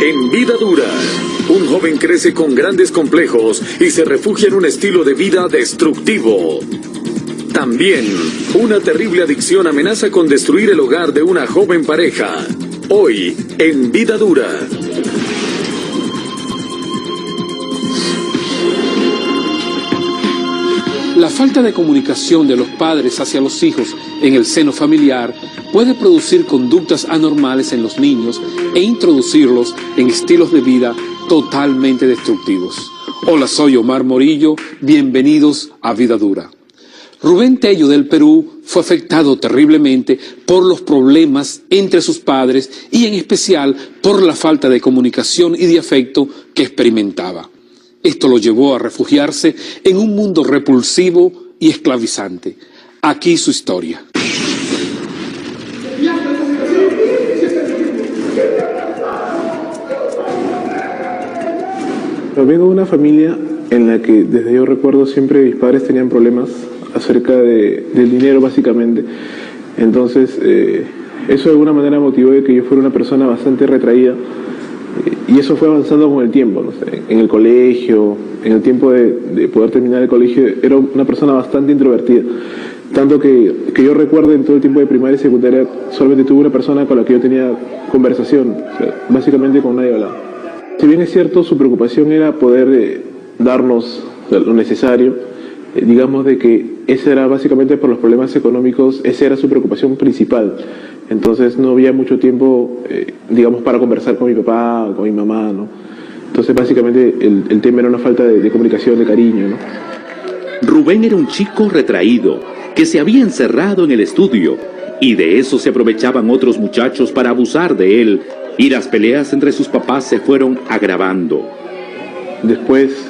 En Vida Dura, un joven crece con grandes complejos y se refugia en un estilo de vida destructivo. También, una terrible adicción amenaza con destruir el hogar de una joven pareja. Hoy, en Vida Dura. La falta de comunicación de los padres hacia los hijos en el seno familiar puede producir conductas anormales en los niños e introducirlos en estilos de vida totalmente destructivos. Hola, soy Omar Morillo, bienvenidos a Vida Dura. Rubén Tello del Perú fue afectado terriblemente por los problemas entre sus padres y en especial por la falta de comunicación y de afecto que experimentaba. Esto lo llevó a refugiarse en un mundo repulsivo y esclavizante. Aquí su historia. Vengo de una familia en la que desde yo recuerdo siempre mis padres tenían problemas acerca del dinero básicamente. Entonces eso de alguna manera motivó de que yo fuera una persona bastante retraída y eso fue avanzando con el tiempo, ¿no? En el colegio, en el tiempo de poder terminar el colegio, era una persona bastante introvertida. Tanto que yo recuerdo en todo el tiempo de primaria y secundaria solamente tuve una persona con la que yo tenía conversación, o sea, básicamente con nadie hablaba. Si bien es cierto, su preocupación era poder darnos lo necesario, digamos de que ese era básicamente por los problemas económicos, esa era su preocupación principal. Entonces no había mucho tiempo, digamos, para conversar con mi papá o con mi mamá, ¿no? Entonces básicamente el tema era una falta de comunicación, de cariño, ¿no? Rubén era un chico retraído, que se había encerrado en el estudio, y de eso se aprovechaban otros muchachos para abusar de él, y las peleas entre sus papás se fueron agravando. Después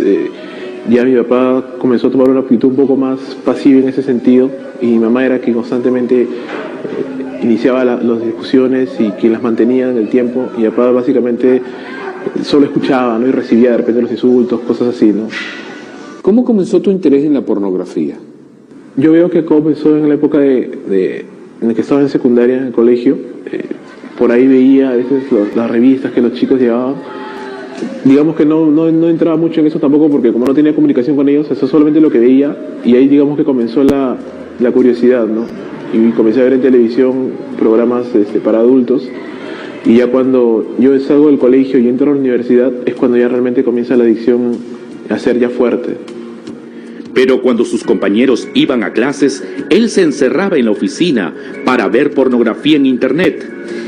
ya mi papá comenzó a tomar una actitud un poco más pasiva en ese sentido, y mi mamá era quien constantemente iniciaba las discusiones y quien las mantenía en el tiempo, y mi papá básicamente solo escuchaba, ¿no? Y recibía de repente los insultos, cosas así, ¿no? ¿Cómo comenzó tu interés en la pornografía? Yo veo que comenzó en la época en la que estaba en secundaria, en el colegio. Por ahí veía a veces las revistas que los chicos llevaban. Digamos que no entraba mucho en eso tampoco porque como no tenía comunicación con ellos, eso solamente lo que veía, y ahí digamos que comenzó la curiosidad, ¿no? Y comencé a ver en televisión programas para adultos, y ya cuando yo salgo del colegio y entro a la universidad es cuando ya realmente comienza la adicción a ser ya fuerte. Pero cuando sus compañeros iban a clases, él se encerraba en la oficina para ver pornografía en internet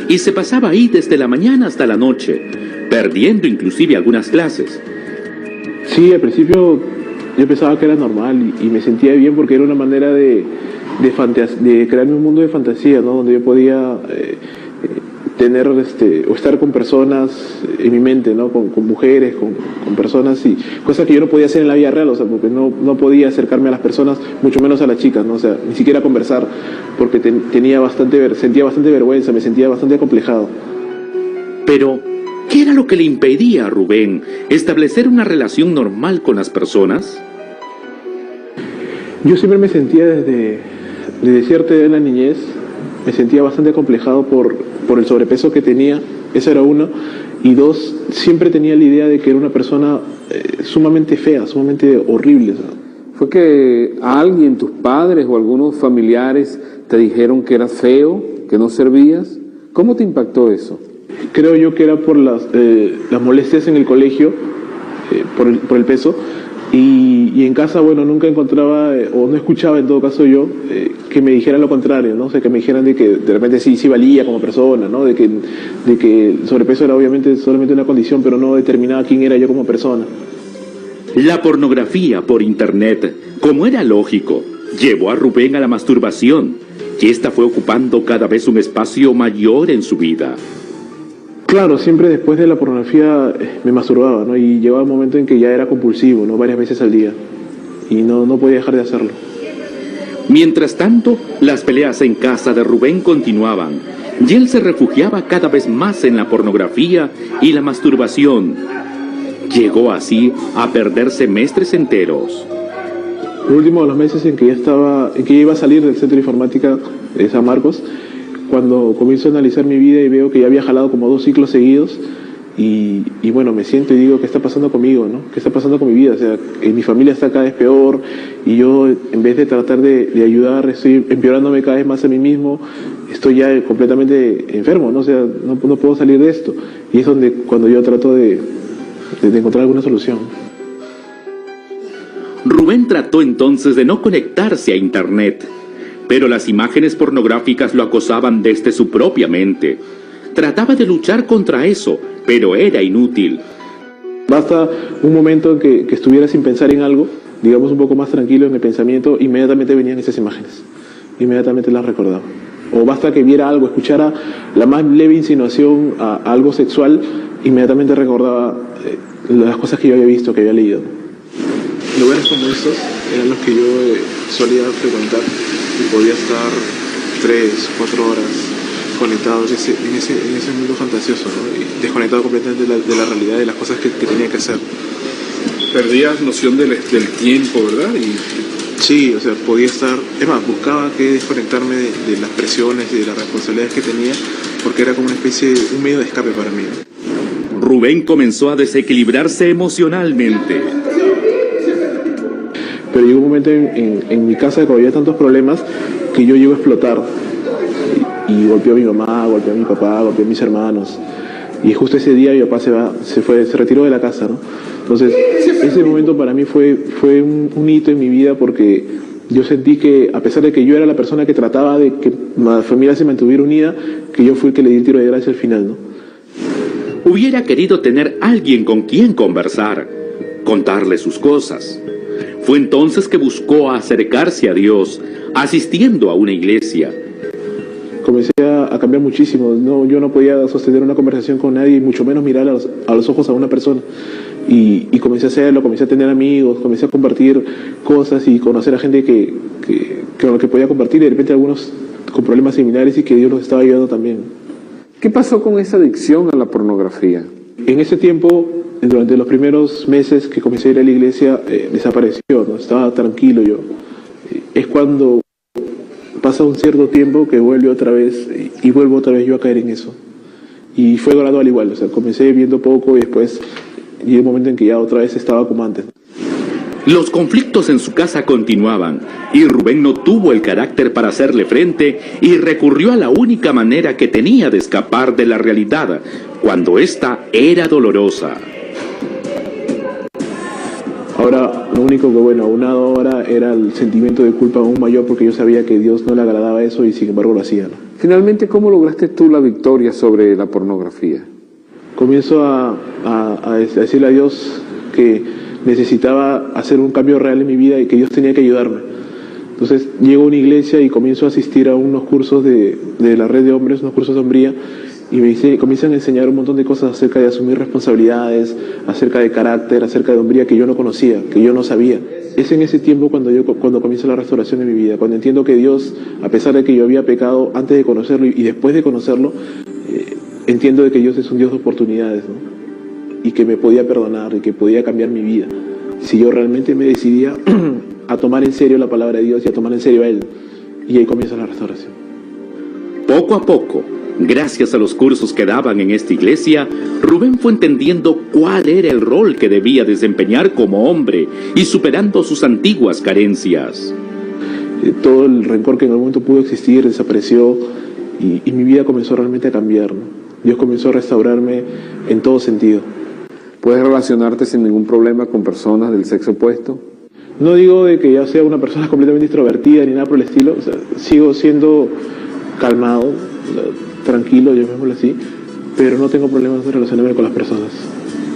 y se pasaba ahí desde la mañana hasta la noche, perdiendo inclusive algunas clases. Sí, al principio yo pensaba que era normal y me sentía bien porque era una manera de crearme un mundo de fantasía, ¿no? Donde yo podía tener o estar con personas en mi mente, ¿no? Con mujeres, con personas, y cosas que yo no podía hacer en la vida real, o sea, porque no podía acercarme a las personas, mucho menos a las chicas, ¿no? O sea, ni siquiera conversar, porque sentía bastante vergüenza, me sentía bastante acomplejado. Pero, ¿qué era lo que le impedía a Rubén establecer una relación normal con las personas? Yo siempre me sentía desde cierta edad en la niñez, me sentía bastante acomplejado por el sobrepeso que tenía, eso era uno, y dos, siempre tenía la idea de que era una persona sumamente fea, sumamente horrible, ¿sabes? ¿Fue que a alguien, tus padres o algunos familiares te dijeron que eras feo, que no servías? ¿Cómo te impactó eso? Creo yo que era por las molestias en el colegio, por el peso, y en casa, bueno, nunca encontraba, o no escuchaba en todo caso yo, que me dijeran lo contrario, ¿no? O sea, que me dijeran de que de repente sí valía como persona, ¿no? De que el sobrepeso era obviamente solamente una condición, pero no determinaba quién era yo como persona. La pornografía por internet, como era lógico, llevó a Rubén a la masturbación, y esta fue ocupando cada vez un espacio mayor en su vida. Claro, siempre después de la pornografía me masturbaba, ¿no? Y llegaba un momento en que ya era compulsivo, ¿no? Varias veces al día, y no podía dejar de hacerlo. Mientras tanto, las peleas en casa de Rubén continuaban, y él se refugiaba cada vez más en la pornografía y la masturbación. Llegó así a perder semestres enteros. Los últimos de los meses en que ya iba a salir del centro de informática de San Marcos, cuando comienzo a analizar mi vida y veo que ya había jalado como 2 ciclos seguidos, y bueno, me siento y digo, ¿qué está pasando conmigo, no? ¿Qué está pasando con mi vida? O sea, mi familia está cada vez peor y yo, en vez de tratar de ayudar, estoy empeorándome cada vez más a mí mismo, estoy ya completamente enfermo, ¿no? O sea, no puedo salir de esto. Y es cuando yo trato de encontrar alguna solución. Rubén trató entonces de no conectarse a Internet, pero las imágenes pornográficas lo acosaban desde su propia mente. Trataba de luchar contra eso, pero era inútil. Basta un momento en que estuviera sin pensar en algo, digamos un poco más tranquilo en el pensamiento, inmediatamente venían esas imágenes, inmediatamente las recordaba. O basta que viera algo, escuchara la más leve insinuación a algo sexual, inmediatamente recordaba las cosas que yo había visto, que había leído. Lugares como estos eran los que yo solía frecuentar y podía estar 3, 4 horas conectado en ese mundo fantasioso, ¿no? Y desconectado completamente de la realidad de las cosas que tenía que hacer. Perdías noción del tiempo, ¿verdad? Sí, o sea, podía estar, es más, buscaba que desconectarme de las presiones y de las responsabilidades que tenía, porque era como una especie, un medio de escape para mí, ¿no? Rubén comenzó a desequilibrarse emocionalmente. Pero llegó un momento en mi casa que había tantos problemas que yo llego a explotar. Y golpeó a mi mamá, golpeó a mi papá, golpeó a mis hermanos. Y justo ese día mi papá se retiró de la casa, ¿no? Entonces, ese momento para mí fue un hito en mi vida, porque yo sentí que, a pesar de que yo era la persona que trataba de que la familia se mantuviera unida, que yo fui el que le di el tiro de gracia al final, ¿no? Hubiera querido tener alguien con quien conversar, contarle sus cosas. Fue entonces que buscó acercarse a Dios, asistiendo a una iglesia. Comencé a cambiar muchísimo. No, yo no podía sostener una conversación con nadie, y mucho menos mirar a los ojos a una persona. Y comencé a hacerlo, comencé a tener amigos, comencé a compartir cosas y conocer a gente con la que podía compartir, y de repente algunos con problemas similares, y que Dios los estaba ayudando también. ¿Qué pasó con esa adicción a la pornografía? En ese tiempo, durante los primeros meses que comencé a ir a la iglesia, desapareció, ¿no? Estaba tranquilo yo. Es cuando pasa un cierto tiempo que vuelve otra vez, y vuelvo otra vez yo a caer en eso. Y fue gradual igual, o sea, comencé viendo poco y después llegó un momento en que ya otra vez estaba como antes. Los conflictos en su casa continuaban, y Rubén no tuvo el carácter para hacerle frente y recurrió a la única manera que tenía de escapar de la realidad, cuando ésta era dolorosa. Ahora, lo único que, bueno, aunado ahora era el sentimiento de culpa aún mayor, porque yo sabía que a Dios no le agradaba eso y sin embargo lo hacía, ¿no? Finalmente, ¿cómo lograste tú la victoria sobre la pornografía? Comienzo a decirle a Dios que necesitaba hacer un cambio real en mi vida y que Dios tenía que ayudarme. Entonces llego a una iglesia y comienzo a asistir a unos cursos de la red de hombres, unos cursos de hombría, y comienzan a enseñar un montón de cosas acerca de asumir responsabilidades, acerca de carácter, acerca de hombría que yo no conocía, que yo no sabía. Es en ese tiempo cuando comienza la restauración de mi vida, cuando entiendo que Dios, a pesar de que yo había pecado antes de conocerlo y después de conocerlo, entiendo de que Dios es un Dios de oportunidades, ¿no? Y que me podía perdonar y que podía cambiar mi vida si yo realmente me decidía a tomar en serio la palabra de Dios y a tomar en serio a Él. Y ahí comienza la restauración. Poco a poco, gracias a los cursos que daban en esta iglesia, Rubén fue entendiendo cuál era el rol que debía desempeñar como hombre y superando sus antiguas carencias. Todo el rencor que en algún momento pudo existir desapareció, y mi vida comenzó realmente a cambiar, ¿no? Dios comenzó a restaurarme en todo sentido. ¿Puedes relacionarte sin ningún problema con personas del sexo opuesto? No digo de que ya sea una persona completamente extrovertida ni nada por el estilo, o sea, sigo siendo calmado, tranquilo, llamémoslo así, pero no tengo problemas de relacionarme con las personas.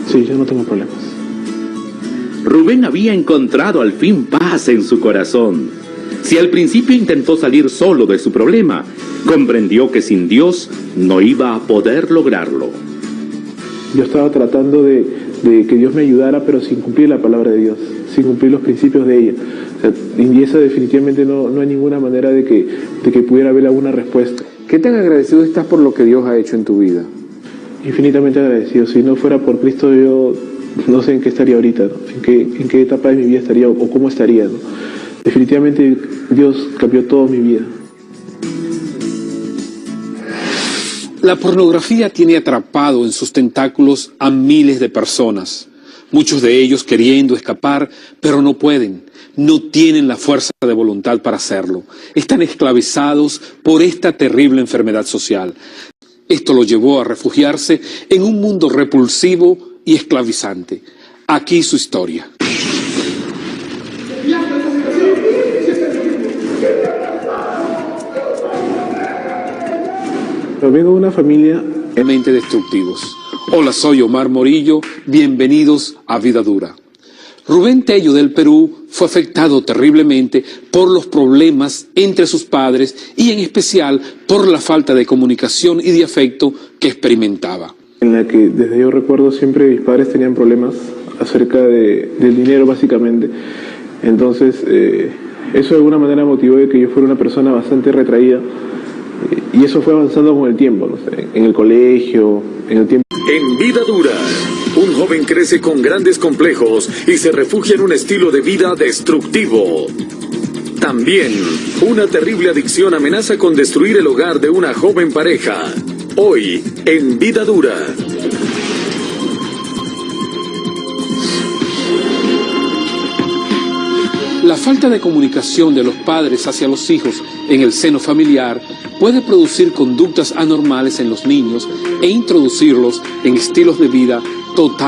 Sí, yo no tengo problemas. Rubén había encontrado al fin paz en su corazón. Si al principio intentó salir solo de su problema, comprendió que sin Dios no iba a poder lograrlo. Yo estaba tratando de que Dios me ayudara, pero sin cumplir la palabra de Dios, sin cumplir los principios de ella. O sea, y esa definitivamente no hay ninguna manera de que pudiera haber alguna respuesta. ¿Qué tan agradecido estás por lo que Dios ha hecho en tu vida? Infinitamente agradecido. Si no fuera por Cristo, yo no sé en qué estaría ahorita, ¿no? En qué etapa de mi vida estaría o cómo estaría, ¿no? Definitivamente Dios cambió toda mi vida. La pornografía tiene atrapado en sus tentáculos a miles de personas, muchos de ellos queriendo escapar, pero no pueden, no tienen la fuerza de voluntad para hacerlo. Están esclavizados por esta terrible enfermedad social. Esto lo llevó a refugiarse en un mundo repulsivo y esclavizante. Aquí su historia. Vengo de una familia Mente destructivos. Hola, soy Omar Morillo, bienvenidos a Vida Dura. Rubén Tello del Perú fue afectado terriblemente por los problemas entre sus padres y en especial por la falta de comunicación y de afecto que experimentaba. en la que desde yo recuerdo siempre mis padres tenían problemas acerca del dinero básicamente. Entonces eso de alguna manera motivó de que yo fuera una persona bastante retraída y eso fue avanzando con el tiempo, no sé, en el colegio, en el tiempo. En Vida Dura, un joven crece con grandes complejos y se refugia en un estilo de vida destructivo. También, una terrible adicción amenaza con destruir el hogar de una joven pareja. Hoy, en Vida Dura. La falta de comunicación de los padres hacia los hijos en el seno familiar puede producir conductas anormales en los niños e introducirlos en estilos de vida totalmente